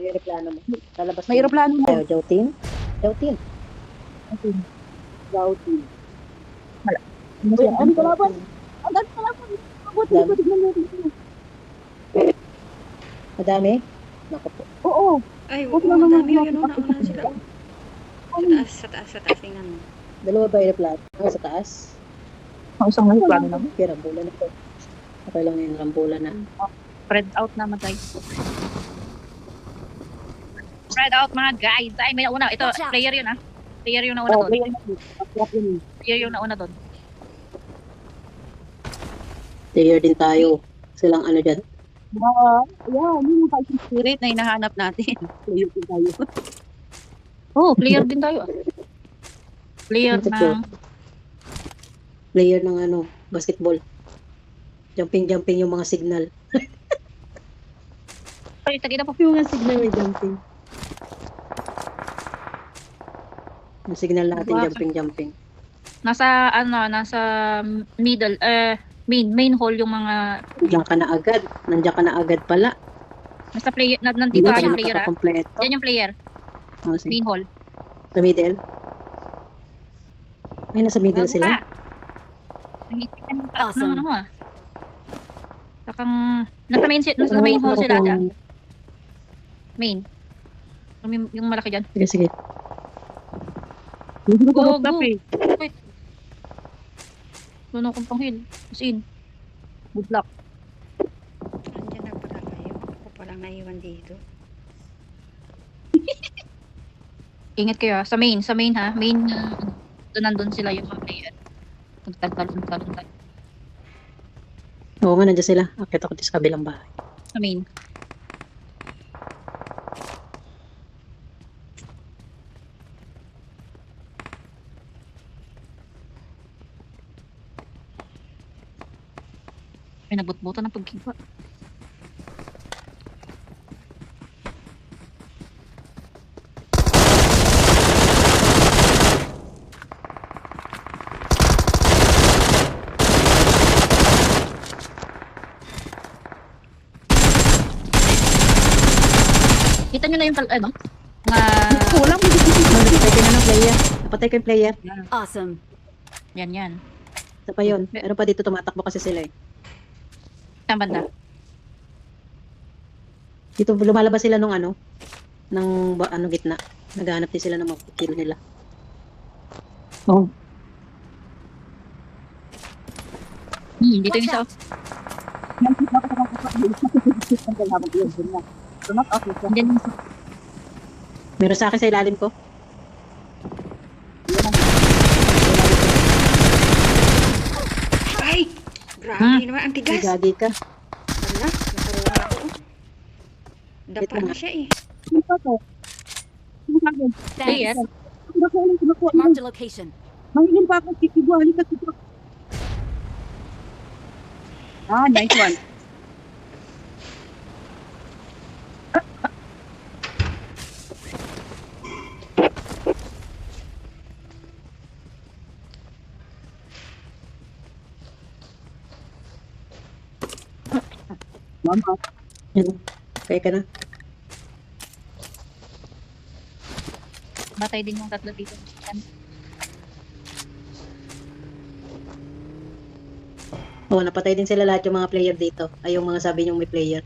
May aeroplano mo. Lalabas May aeroplano mo. Ayaw, Joutin? Joutin. Joutin. Wala. Ano ka laban? Ang dami ka laban. Madami? Naku po. Oo. Ay, Huwag oo, naman ang dami mga yun. Nauna sila. Sa taas, tingnan mo. Dalawa ba aeroplano? Sa taas? Ang isang aeroplano naman. Okay, rambulan na to. Okay lang yun, rambulan na. Spread out naman guys. Spread out mga guys. Ay, may nauna. Ito, Watch out. player yun ah. Player yung nauna doon. Player yung nauna doon. Player din tayo. Silang ano dyan. Yeah, yun yung fighting spirit na hinahanap natin. Player din tayo. Oh, player din tayo ah. Player Ito, ng... Player ng ano, basketball. Jumping yung mga signal. Ay, tagina po. Yung mga signal may jumping. Yung signal natin, Wow. jumping. Nasa, ano, nasa middle, main hall yung mga... Nandiyan ka na agad pala. Nasa player, nandito Hindi yung pa player ah. nakakakompleto. Yan yung player. Oh, sige. Main hall. Sa middle. Ay, nasa middle Bago sila. ka. Nangitin ka Awesome. ng ano ah. Sakang, nasa main hall sila dyan. Main. Yung malaki dyan. Sige. Go. Wait. Doon akong panghil. As in. Good luck. Nandiyan na pala kayo. Ako palang naiwan dito. Ingat kayo ah. Sa main ha. Main, doon nandun sila yung mga player. Magtal. Oo nga, nandiyan sila. Akit ako sa kabilang bahay. Sa main. Ay, nabutbutan ng pagkiwa. Kita nyo na yung ano? Wala mo. Napatay ko na ng player. Napatay ko yung player. Awesome. Yan. Isa pa yun. Meron pa dito tumatakbo kasi sila eh. Saan banda? Dito lumalabas sila nung ano. Ng gitna. Naghahanap din sila ng mga kill nila. Oh. Dito yung isa. Diyan yung isa. Meron sa akin sa ilalim ko. Ay! Grabe naman. Ang Ay, tigas. gagi ka. Wala. Nakuha ako. Dapa na siya eh. Player. Marked a location. Mahingin pa ako kikibuha. Halika. Ah, nice one. Mama. Yan. Kaya ka na. Batay din yung tatlo dito. Oo, napatay din sila lahat yung mga player dito. Ay, yung mga sabi niyong may player.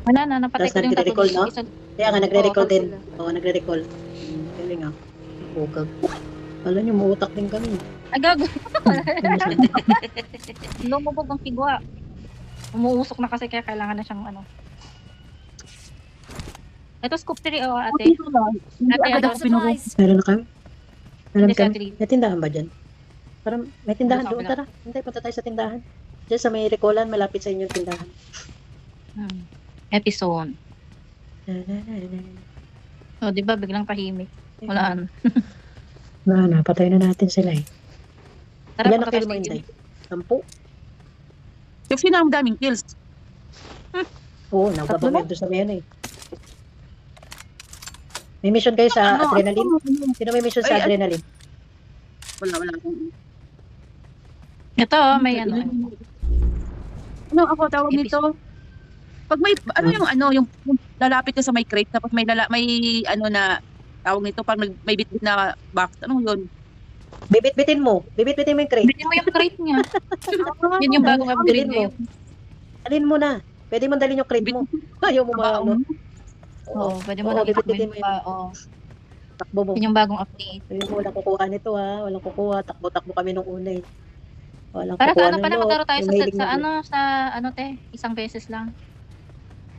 Wala na, napatay Tapos ko yung tatlo nagre-recall, dito. no? Kaya nga, nagre-recall Oo, din. sila. Oo, nagre-recall. Galing nga. Bukag. Alam niyo, muutak din kami. Ay, gago. Lumubog ang pigwa. Umuusok na kasi kaya kailangan na siyang ano. Ito scoop 3 o ate. Ate, I ano? got supplies. Meron na kami? Meron Yes, kami? ate. May tindahan ba dyan? Parang may tindahan Sa doon. kabila. Tara, hintay, punta tayo sa tindahan. Diyan sa may recallan, malapit sa inyong tindahan. Episode. O, di ba biglang tahimik? Walaan. Napatay na natin sila eh. Tara, Ilan na punta kill tayo mo, sa Inday? studio. 10? Yung sino ang daming kills? Oo, nagbabamendo sa may ano eh. May mission kayo sa adrenaline? Sino may mission sa adrenaline? Wala. Ito, may ano. Ano ako tawag nito? Pag may ano yung lalapit ka sa may crate, tapos may ano na, tawag nito, pag may bitbit na box. Ano yun? Bibit-bitin mo. Bibit-bitin mo yung crate. Bitin mo yung crate niya. Yun yung bagong upgrade Bilhin mo. ngayon. Alin mo na. Pwede mo dalhin yung crate mo. Ayaw mo ba, ano? Oo, pwede mo Oo, lang bibit-bitin mo yun. Oo. Takbo mo. Yun yung bagong update. Ayun mo, walang kukuha nito ha. Walang kukuha. Takbo-takbo kami nung una eh. Walang Para kukuha sa ano ng pala, loot. maglaro tayo Yung sa, mahilig sa na- ano, sa ano te, isang beses lang.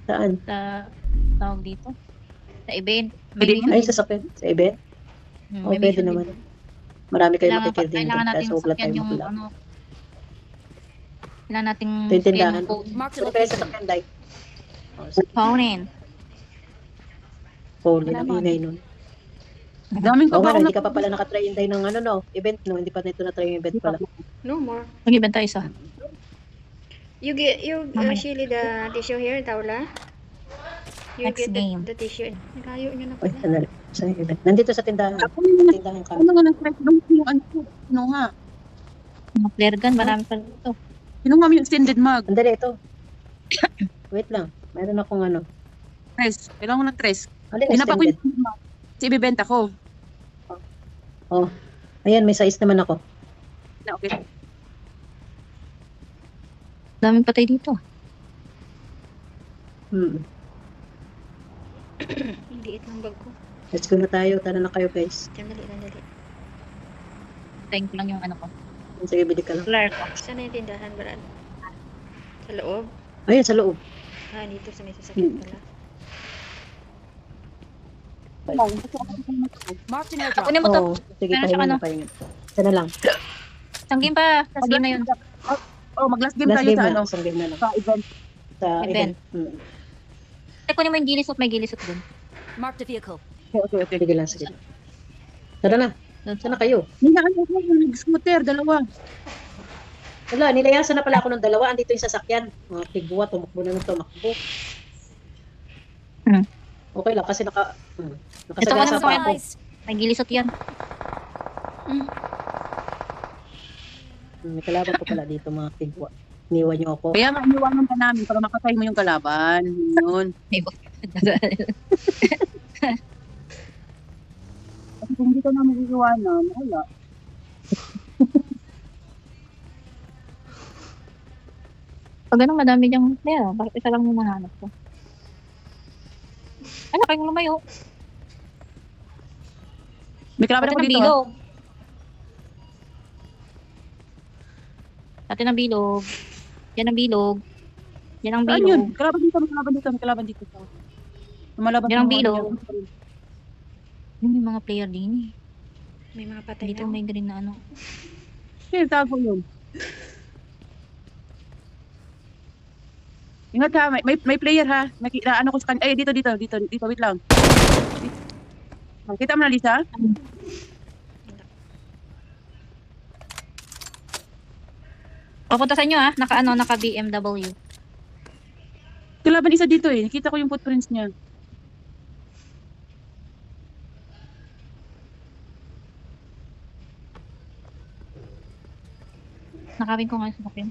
Saan? Sa, tawag dito. Sa event. Pwede May Ay, mission sa sakit. Sa event? din. Oo, May pwede mission naman. din. Marami kayo Kailangan, makikil din. kailangan natin Kaso huwag lang sakyan tayo yung magulak. ano. Kailangan nating Ito yung tindahan. sakyan yung code. Marked a Pwede kayo sa location. sakyan, Day. Oh, sige. Paunin. Paul, yun ang Salamat. ingay nun. Daming Oo nga, kabaw hindi ka pa pala nakatry Day ng ano, no? Event, no? Hindi pa nito na-try yung event pala. No more. Mag-event tayo isa. You Shili the tissue here, Taula. You Next get game. the tissue. Nagayo nyo na Uy, pala. sandali. Saan yung event? Nandito sa tindahan. Ako yung Tindahan ka. ano nga ng crate, yung ano, ano nga. Mga flare gun, marami pa dito. Kinuha mo yung extended mag. Sandali, ito. Wait lang. Meron akong ano. Tres. Kailangan ko ng tres. Alin, Hinapa ko extended. yung mag. Kasi ibibenta ko. Oh. Ayan, may size naman ako. Na, okay. Daming patay dito. Hmm. Ang liit ng bag ko. Let's go na tayo. Tara na kayo, guys. Sandali. Tayin ko lang yung ano ko. Sige, bili ka lang. Flare ko. Saan na yung tindahan, Brad? Sa loob? Ayun, sa loob. Ah, dito sa may sasakyan pala. Marked an airdrop. Kunin mo to. Oo. Sige, Meron siyang pahinga ano? na, pahinga. Isa na lang. Isang game pa. Last game na yun. Oh, mag-last game Last tayo game sa na. ano. Isang game na lang. Sa event. Sa Event. event. Hmm. Ay, kunin mo yung gilisot. May gilisot dun. Marked a vehicle. Okay. Sige lang, sige. Tara na. Dun Saan na kayo? Hinaan ko yung scooter, dalawa. Wala, nilayasan na pala ako ng dalawa. Andito yung sasakyan. Mga tigbuwa, tumakbo na ng tumakbo. Hmm. Okay lang, kasi Ito nakasagasa ka pa naman ako. May gilisot yan. May kalaban pa pala dito, mga tigbuwa. Iniwan niyo ako. Kaya nga iniwanan ka namin para makatay mo yung kalaban. Yun. Kasi kung hindi ka namin iiwanan, wala. Pag ganun, madami diyang player. Bakit isa lang yung nahanap ko? Ano, kayo lumayo. May kalaban Pati ako ng dito. bilog. Pati ng bilog. Yan ang bilog. Yan ang Saan yun? bilog. Kalaban dito, may kalaban dito. Lumalaban Yan ang ng mga bilog. ano. Yun yung mga player din eh. May mga patay Dito na. may green na ano. Sige, tago yun. Ingat ha, may player ha. Ano ko sa kanya. Ay, dito, wait lang. Kita mo na, Lisa? Papunta sa inyo ah. Naka BMW. Kalaban isa dito eh. Nakita ko yung footprints niya. Nakawin ko nga sa akin.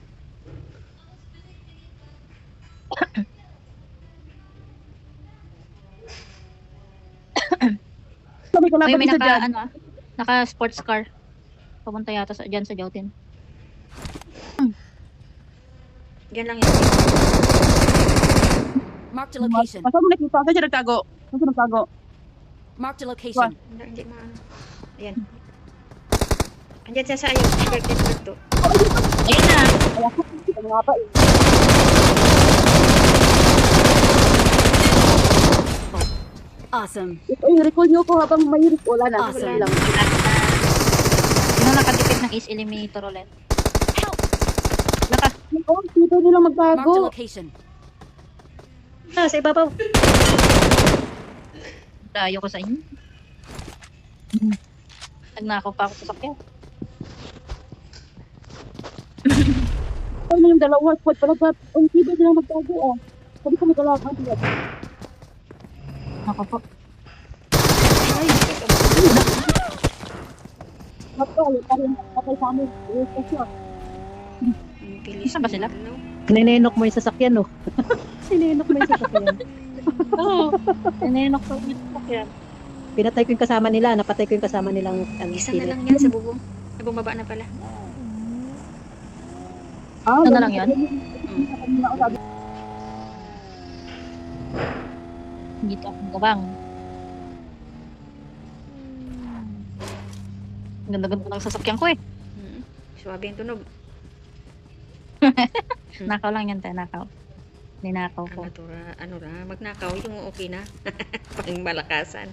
So, may Ay, kalaban may isa dyan. naka sports car. Papunta yata dyan sa Joutin. Diyan lang yun. Marked a location. Saan mo nakita? Saan siya nagtago? Saan siya nagtago? Marked a location. Hindi maano. Ayan. Andyan siya sa ayun. Birthday to. Ayun na. Ano nga pa eh. Awesome. Ay, recall niyo ko habang may wala na. Awesome. Wala lang. Sino nakatipid ng Ace Eliminator ulit? Naka. Oh, dito nila Marked a magtago. location. Ah, sa ibabaw. Dayo ko sa inyo. Nagnakaw pa ako sa sakyan. Ano yung dalawa? Squad pala ba? Ang dito nila magtago ah. Sabi ko may kalaban sila. Ako po. Matay, parang patay sa amin. Eh, kasi Bilis. Saan ba sila? No? Ninenok mo yung sasakyan, no? Ninenok mo yung sasakyan. Oo. Tinenok ko yung sasakyan. Pinatay ko yung kasama nila. Napatay ko yung kasama nilang Isa na spirit. lang yan sa bubong. Ay, bumaba na pala. Ano na lang yan? Hindi ka akong gabang. Ang ganda-ganda ng sasakyan ko eh. Suwabe yung tunog. Nakaw lang yan tayo, nakaw. Ninakaw ko. Ano na, magnakaw yung okay na. Pang malakasan.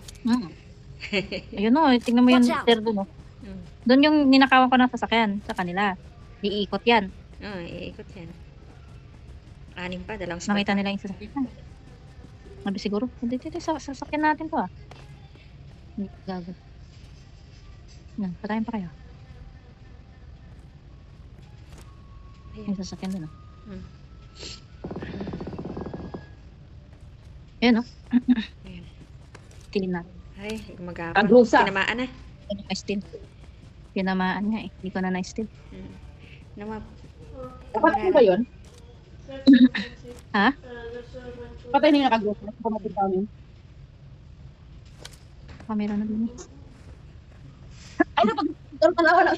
Ayun o, tingnan mo yung Watch out. sir doon o. Mm. Doon yung ninakawan ko ng sasakyan sa kanila. Iikot yan. Oo, iikot yan. 6 pa, dalang spot. Nakita nila yung sasakyan. Sabi siguro, dito sa sasakyan natin to ah. Hindi gagal. Yan, patayin pa kayo. Yung sasakyan doon ah. Hmm. Ayan o. Ayan. Tilin natin. Ay, gumagapon. Agrusa. Tinamaan na. Hindi ko na-steal. Pinamaan nga eh. Hindi ko na na-steal. Dapat po ba yun? Ha? Patay na yung nakagrupo. Pumatid kami. Camera na din eh. Ay, napag-taro ka na wala.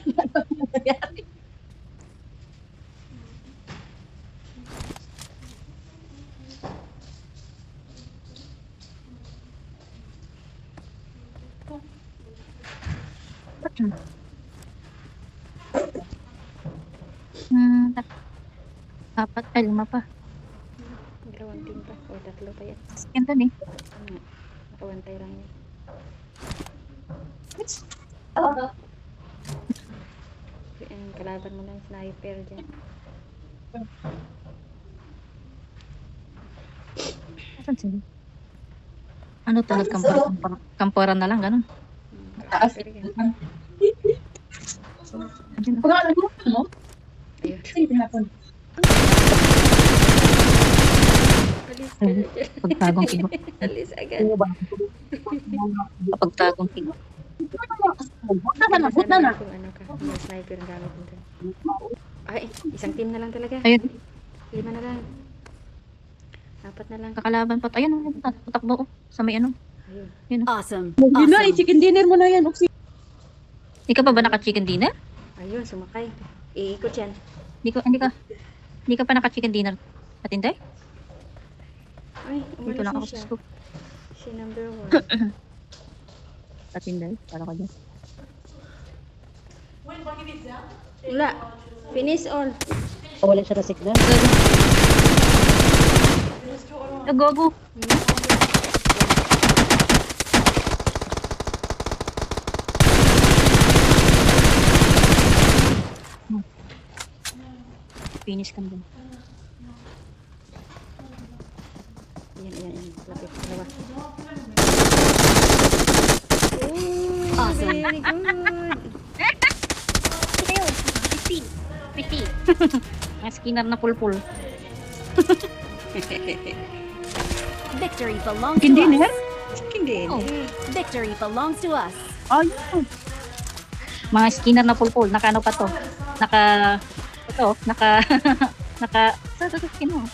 Apat, ay 5 pa. Dalawang team pa. O, 3 pa yan. Sasakyan doon eh. Nakawantay lang yan. Yung kalaban mo ng sniper dyan. Asan sila? Ano talaga kamparan na lang, ganun. Sniper yan. Ayun, Ayun. Alis ka na dyan. pagtagong kibo. Alis agad. Pagtagong kibo. Sana kung ano ka. May sniper ang gamit mo dun. Ay, isang team na lang talaga. Ayun, 5 na lang. 4 na lang. kakalaban pa. Ayun, tatakbo oh, sa may ano. Ayun. Awesome. Yun na, Awesome. chicken dinner mo na yan. Oxy. Hindi ka pa ba naka-chicken dinner? Ayun, sumakay. Iikot yan. Hindi ka pa naka-chicken dinner. Atinday? Ay, Dito lang ako umalis na sa siya. scoop. Si number 1. Atinday, para ka dyan. Wala. Finish all. Wala siya na signal. Gogo. Finish ka din. Yan. Lapit. Dalawa. Awesome. Very good. Ayun, pretty. Mga skinner na pulpul. Victory belongs to Chicken dinner? us. Chicken din. Oh. Victory belongs to us. Ayun. Mga skinner na pulpul. Naka ano pa to? Naka sa skin mo.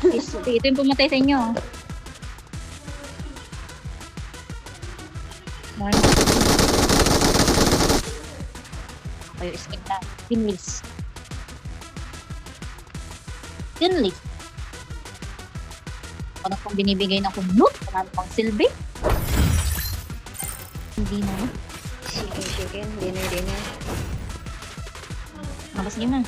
Ito yung pumatay sa inyo. Kayo skin na. Pinlis. Ano pang binibigay na kong loot? Ano pang silbi? Hindi na. Chicken. Dinner. Mabas game na.